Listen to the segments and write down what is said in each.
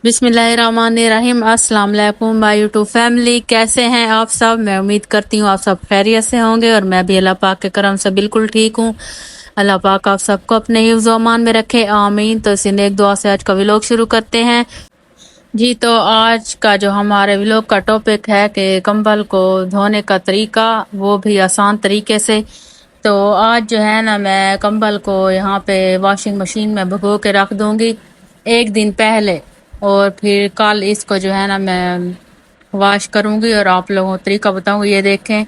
बिस्मिल्लाहिर्रहमानिर्रहीम। अस्सलाम वालेकुम माय यूट्यूब फैमिली, कैसे हैं आप सब। मैं उम्मीद करती हूँ आप सब खैरियत से होंगे और मैं भी अल्लाह पाक के करम से बिल्कुल ठीक हूँ। अल्लाह पाक आप सबको अपने हिफ्ज़ व अमान में रखे, आमीन। तो इसी नेक दुआ से आज का व्लॉग शुरू करते हैं जी। तो आज का जो हमारे व्लॉग का टॉपिक है कि कंबल को धोने का तरीका, वो भी आसान तरीके से। तो आज जो है ना, मैं कंबल को यहाँ पे वॉशिंग मशीन में भिगो के रख दूंगी एक दिन पहले, और फिर कल इसको जो है ना मैं वॉश करूंगी और आप लोगों को तरीका बताऊंगी। ये देखें।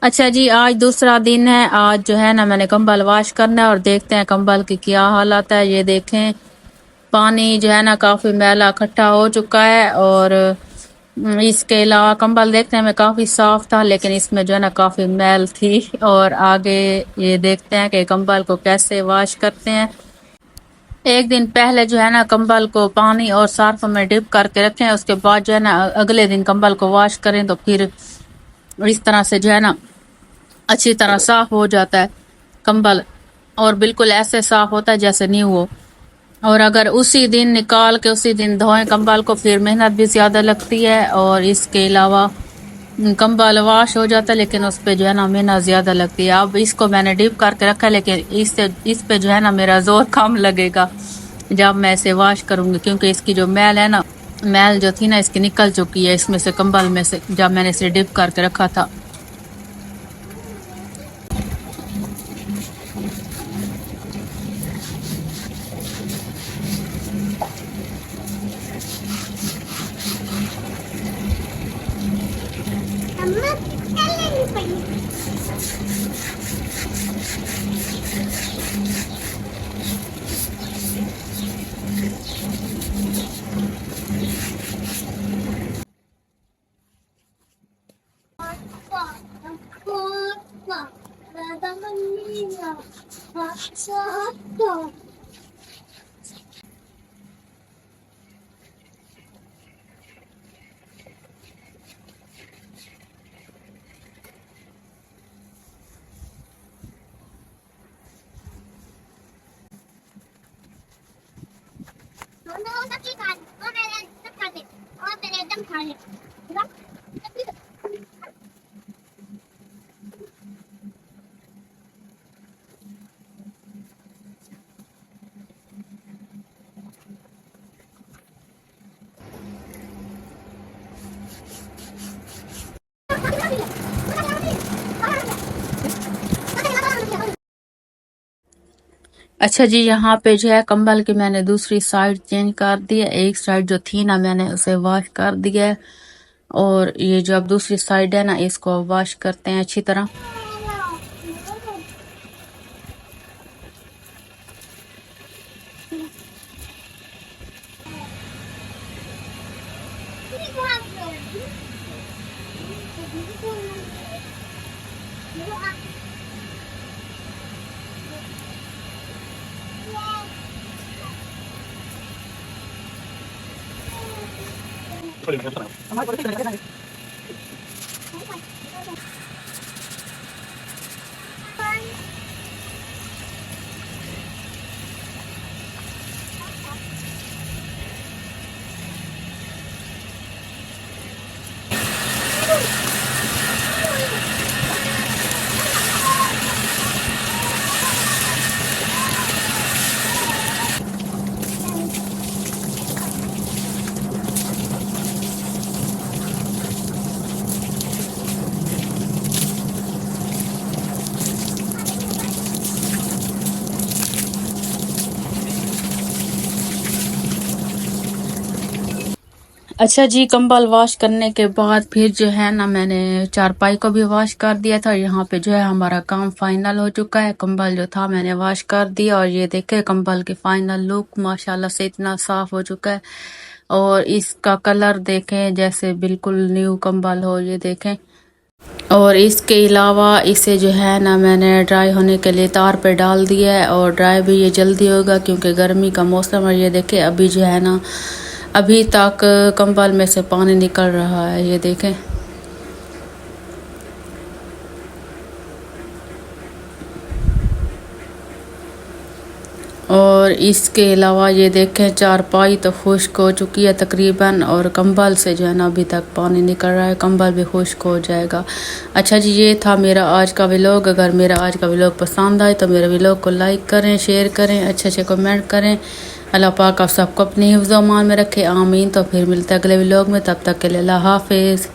अच्छा जी, आज दूसरा दिन है। आज जो है ना मैंने कंबल वॉश करना है और देखते हैं कंबल की क्या हालत है। ये देखें, पानी जो है ना काफ़ी मैला इकट्ठा हो चुका है, और इसके अलावा कंबल देखने में काफ़ी साफ था, लेकिन इसमें जो है ना काफ़ी मैल थी। और आगे ये देखते हैं कि कंबल को कैसे वॉश करते हैं। एक दिन पहले जो है ना कंबल को पानी और सर्फ में डिप करके रखें, उसके बाद जो है ना अगले दिन कंबल को वॉश करें तो फिर इस तरह से जो है ना अच्छी तरह साफ हो जाता है कंबल, और बिल्कुल ऐसे साफ होता है जैसे न्यू हो। और अगर उसी दिन निकाल के उसी दिन धोएं कंबल को, फिर मेहनत भी ज़्यादा लगती है, और इसके अलावा कंबल वॉश हो जाता है लेकिन उस पे जो है ना मेहनत ज़्यादा लगती है। अब इसको मैंने डिप करके रखा है, लेकिन इस पे जो है ना मेरा जोर कम लगेगा जब मैं इसे वॉश करूँगी, क्योंकि इसकी जो मैल है ना, मैल जो थी ना इसकी निकल चुकी है इसमें से, कंबल में से, जब मैंने इसे डिप करके रखा था। अच्छा जी, यहाँ पे जो है कंबल की मैंने दूसरी साइड चेंज कर दी है। एक साइड जो थी ना मैंने उसे वॉश कर दिया है, और ये जो अब दूसरी साइड है ना इसको वॉश करते हैं अच्छी तरह। अच्छा जी, कंबल वॉश करने के बाद फिर जो है ना मैंने चारपाई को भी वॉश कर दिया था। यहाँ पे जो है हमारा काम फाइनल हो चुका है। कंबल जो था मैंने वॉश कर दिया, और ये देखे कंबल की फाइनल लुक माशाल्लाह से इतना साफ हो चुका है, और इसका कलर देखें जैसे बिल्कुल न्यू कंबल हो। ये देखें, और इसके अलावा इसे जो है ना मैंने ड्राई होने के लिए तार पे डाल दिया है, और ड्राई भी ये जल्दी होगा क्योंकि गर्मी का मौसम है। ये देखें अभी जो है ना अभी तक कंबल में से पानी निकल रहा है। ये देखें, और और इसके अलावा ये देखें चारपाई तो खुश्क हो चुकी है तकरीबन, और कंबल से जो है ना अभी तक पानी निकल रहा है, कंबल भी खुश्क हो जाएगा। अच्छा जी, ये था मेरा आज का व्लॉग। अगर मेरा आज का व्लॉग पसंद आए तो मेरे व्लॉग को लाइक करें, शेयर करें, अच्छे कमेंट करें। अल्लाह पाक आप सबको अपने हिफ्ज़-ओ-अमान में रखे, आमीन। तो फिर मिलते हैं अगले व्लॉग में, तब तक के लिए अल्लाह हाफिज़।